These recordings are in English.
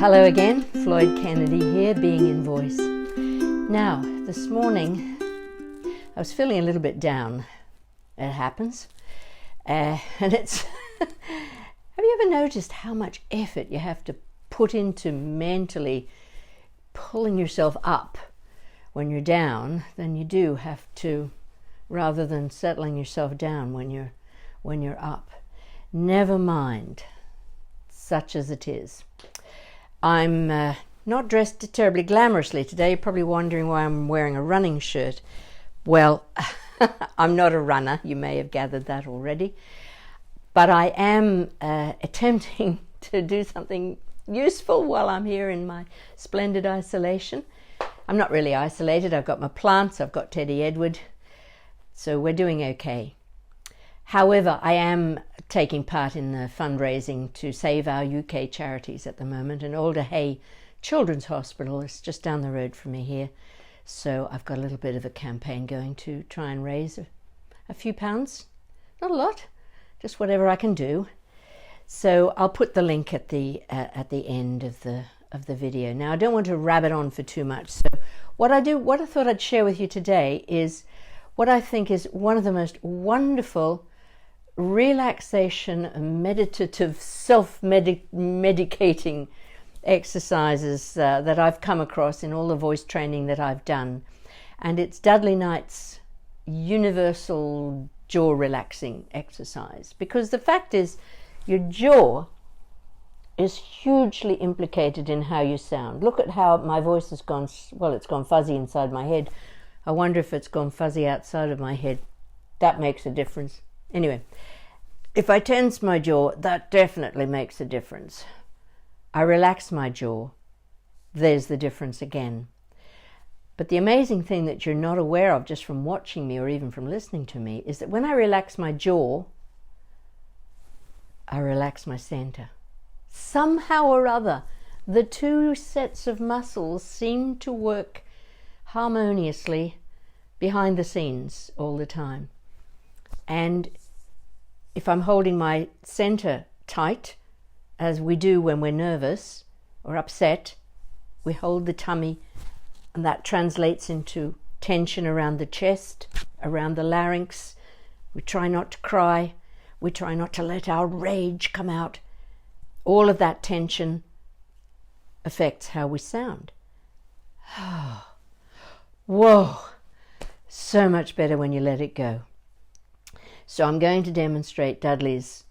Hello again, Flloyd Kennedy here, being in voice. Now, this morning I was feeling a little bit down. It happens. And it's... Have you ever noticed how much effort you have to put into mentally pulling yourself up when you're down than you do have to, rather than settling yourself down when you're up? Never mind, such as it is. I'm not dressed terribly glamorously today. You're probably wondering why I'm wearing a running shirt. Well, I'm not a runner. You may have gathered that already. But I am attempting to do something useful while I'm here in my splendid isolation. I'm not really isolated. I've got my plants. I've got Teddy Edward. So we're doing okay. However, I am taking part in the fundraising to save our UK charities at the moment, and Alder Hey Children's Hospital is just down the road from me here. So I've got a little bit of a campaign going to try and raise a few pounds. Not a lot, just whatever I can do. So I'll put the link at the end of the video. Now, I don't want to rabbit on for too much. So what I thought I'd share with you today is what I think is one of the most wonderful relaxation, meditative, self-medicating exercises that I've come across in all the voice training that I've done. And it's Dudley Knight's universal jaw relaxing exercise. Because the fact is, your jaw is hugely implicated in how you sound. Look at how my voice has gone, well, it's gone fuzzy inside my head. I wonder if it's gone fuzzy outside of my head. That makes a difference. Anyway, if I tense my jaw, that definitely makes a difference. I relax my jaw, there's the difference again. But the amazing thing that you're not aware of just from watching me or even from listening to me is that when I relax my jaw, I relax my center. Somehow or other, the two sets of muscles seem to work harmoniously behind the scenes all the time. And if I'm holding my center tight, as we do when we're nervous or upset, we hold the tummy, and that translates into tension around the chest, around the larynx. We try not to cry. We try not to let our rage come out. All of that tension affects how we sound. Whoa, so much better when you let it go. So I'm going to demonstrate Dudley's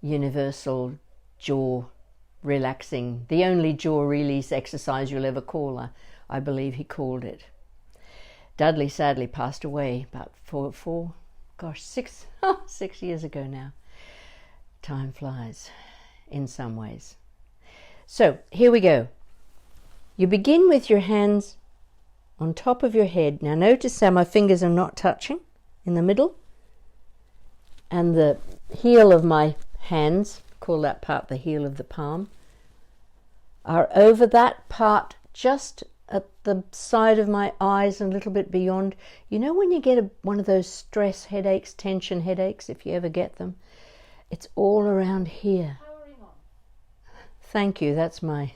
universal jaw relaxing, the only jaw release exercise you'll ever call, I believe he called it. Dudley sadly passed away about 6 years ago now. Time flies in some ways. So here we go. You begin with your hands on top of your head. Now notice how my fingers are not touching in the middle, and the heel of my hands, call that part the heel of the palm, are over that part just at the side of my eyes and a little bit beyond. You know when you get one of those stress headaches, tension headaches, if you ever get them, it's all around here. Thank you, that's my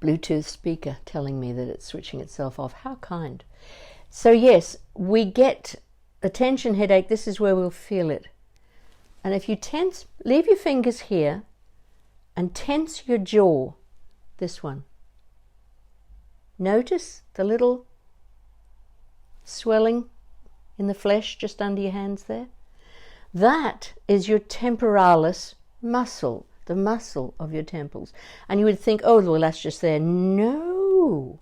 Bluetooth speaker telling me that it's switching itself off. How kind. So yes, we get a tension headache. This is where we'll feel it. And if you tense, leave your fingers here and tense your jaw, this one. Notice the little swelling in the flesh just under your hands there. That is your temporalis muscle, the muscle of your temples. And you would think, oh, well, that's just there. No,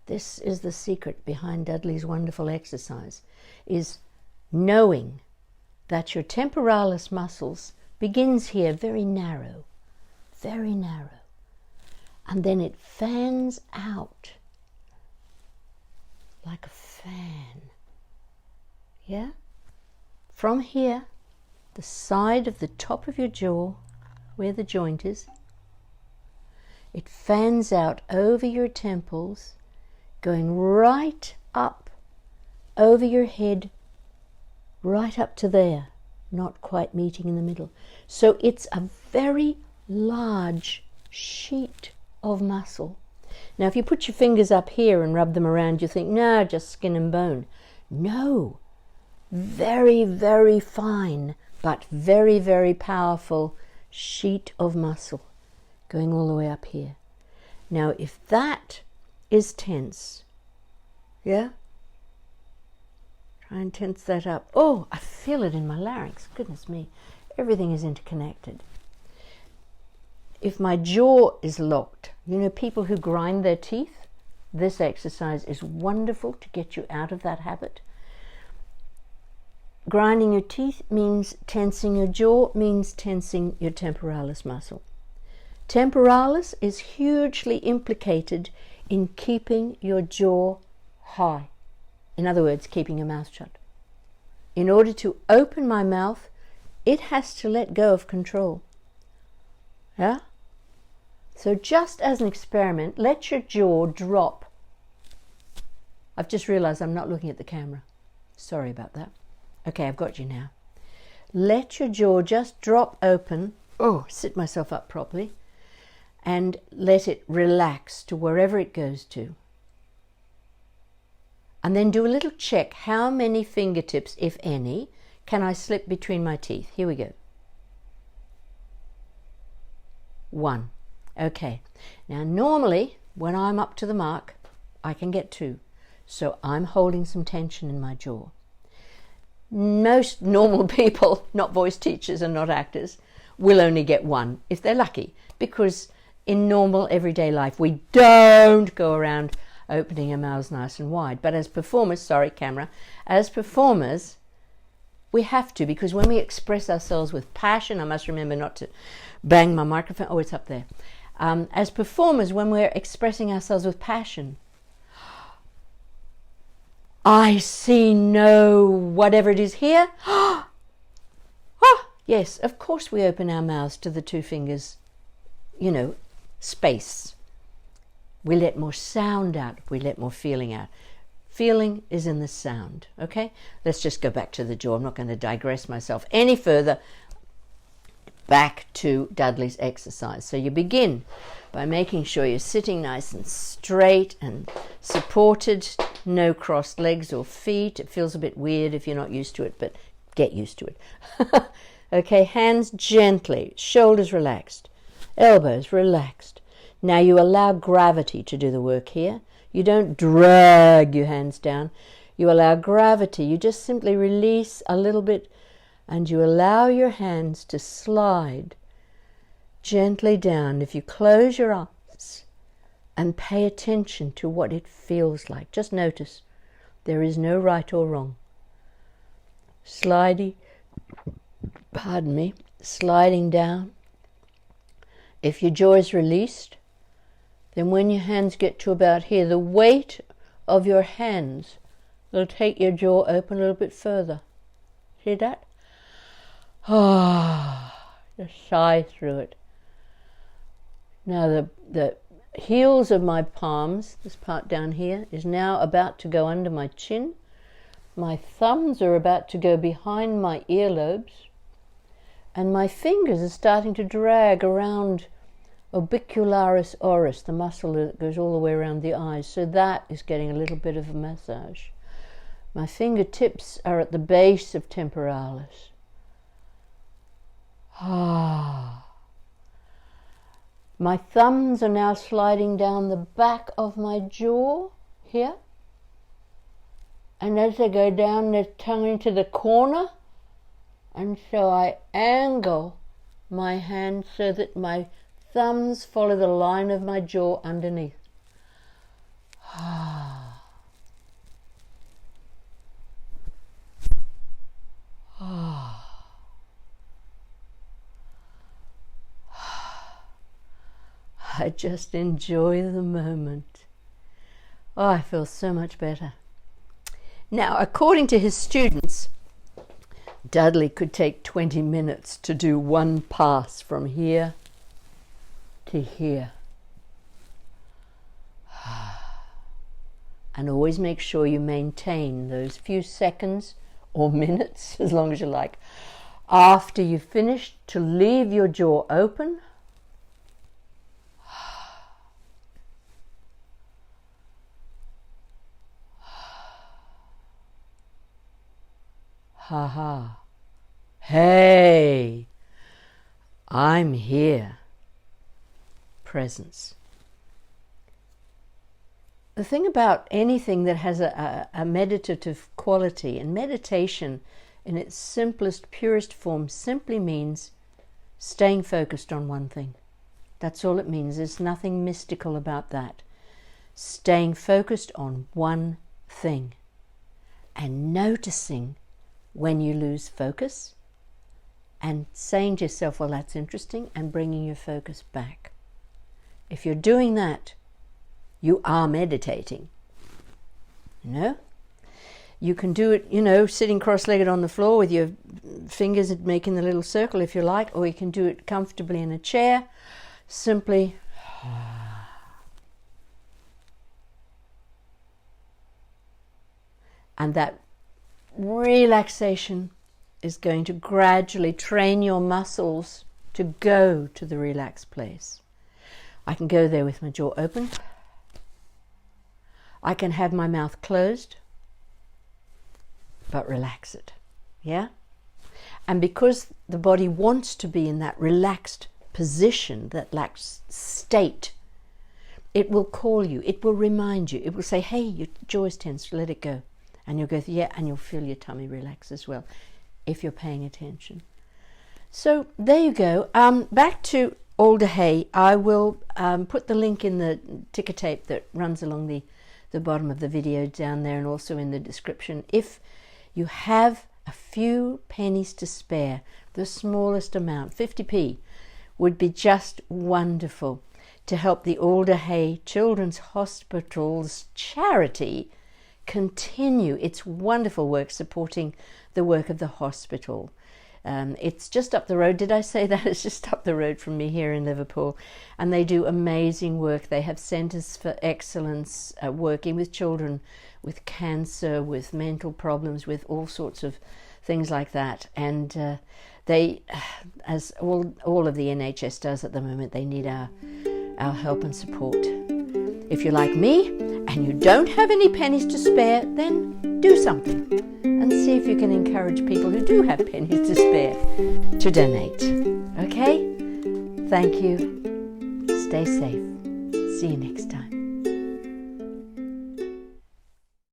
this is the secret behind Dudley's wonderful exercise, is knowing that your temporalis muscles begins here very narrow, and then it fans out like a fan. Yeah? From here, the side of the top of your jaw, where the joint is, it fans out over your temples, going right up over your head, right up to there, not quite meeting in the middle. So it's a very large sheet of muscle. Now, if you put your fingers up here and rub them around, you think, no, just skin and bone. No, very, very fine, but very, very powerful sheet of muscle going all the way up here. Now, if that is tense, yeah? Try and tense that up. Oh, I feel it in my larynx. Goodness me. Everything is interconnected. If my jaw is locked, you know, people who grind their teeth, this exercise is wonderful to get you out of that habit. Grinding your teeth means tensing your jaw, means tensing your temporalis muscle. Temporalis is hugely implicated in keeping your jaw high. In other words, keeping your mouth shut. In order to open my mouth, it has to let go of control. Yeah? So just as an experiment, let your jaw drop. I've just realized I'm not looking at the camera. Sorry about that. Okay, I've got you now. Let your jaw just drop open. Oh, sit myself up properly. And let it relax to wherever it goes to. And then do a little check. How many fingertips, if any, can I slip between my teeth? Here we go. 1. Okay. Now, normally, when I'm up to the mark, I can get 2. So I'm holding some tension in my jaw. Most normal people, not voice teachers and not actors, will only get 1 if they're lucky, because in normal everyday life we don't go around opening our mouths nice and wide. But as performers, sorry camera, as performers we have to, because when we express ourselves with passion, I must remember not to bang my microphone, oh it's up there. As performers, when we're expressing ourselves with passion, I see no whatever it is here. Yes, of course we open our mouths to the 2 fingers, you know, space. We let more sound out, we let more feeling out. Feeling is in the sound, okay? Let's just go back to the jaw. I'm not going to digress myself any further. Back to Dudley's exercise. So you begin by making sure you're sitting nice and straight and supported, no crossed legs or feet. It feels a bit weird if you're not used to it, but get used to it. Okay, hands gently, shoulders relaxed, elbows relaxed. Now you allow gravity to do the work here. You don't drag your hands down. You allow gravity. You just simply release a little bit and you allow your hands to slide gently down. If you close your eyes and pay attention to what it feels like, just notice there is no right or wrong. Sliding down. If your jaw is released, then when your hands get to about here, the weight of your hands will take your jaw open a little bit further. See that? Just sigh through it. Now the heels of my palms, this part down here, is now about to go under my chin. My thumbs are about to go behind my earlobes. And my fingers are starting to drag around orbicularis oris, the muscle that goes all the way around the eyes. So that is getting a little bit of a massage. My fingertips are at the base of temporalis. My thumbs are now sliding down the back of my jaw here. And as they go down, they're tongue into the corner. And so I angle my hand so that my thumbs follow the line of my jaw underneath. I just enjoy the moment. Oh, I feel so much better. Now, according to his students, Dudley could take 20 minutes to do one pass from here to here. And always make sure you maintain those few seconds or minutes, as long as you like, after you've finished, to leave your jaw open Ha ha. Hey, I'm here. Presence. The thing about anything that has a meditative quality, and meditation in its simplest, purest form simply means staying focused on one thing. That's all it means. There's nothing mystical about that. Staying focused on one thing and noticing when you lose focus and saying to yourself, well, that's interesting, and bringing your focus back. If you're doing that, you are meditating. You know? You can do it, you know, sitting cross-legged on the floor with your fingers making the little circle if you like, or you can do it comfortably in a chair. Simply and that relaxation is going to gradually train your muscles to go to the relaxed place. I can go there with my jaw open. I can have my mouth closed, but relax it. Yeah? And because the body wants to be in that relaxed position, that relaxed state, it will call you, it will remind you, it will say, hey, your jaw is tense, let it go. And you'll go, yeah, and you'll feel your tummy relax as well, if you're paying attention. So there you go. Back to alder hay. I will put the link in the ticker tape that runs along the bottom of the video down there, and also in the description. If you have a few pennies to spare, the smallest amount, 50p, would be just wonderful to help the Alder Hey Children's Hospital's charity continue its wonderful work supporting the work of the hospital. It's just up the road. Did I say that? It's just up the road from me here in Liverpool, and they do amazing work. They have centres for excellence, working with children with cancer, with mental problems, with all sorts of things like that. And they, as all of the NHS does at the moment, they need our help and support. If you're like me and you don't have any pennies to spare, then do something and see if you can encourage people who do have pennies to spare to donate. Okay? Thank you. Stay safe. See you next time.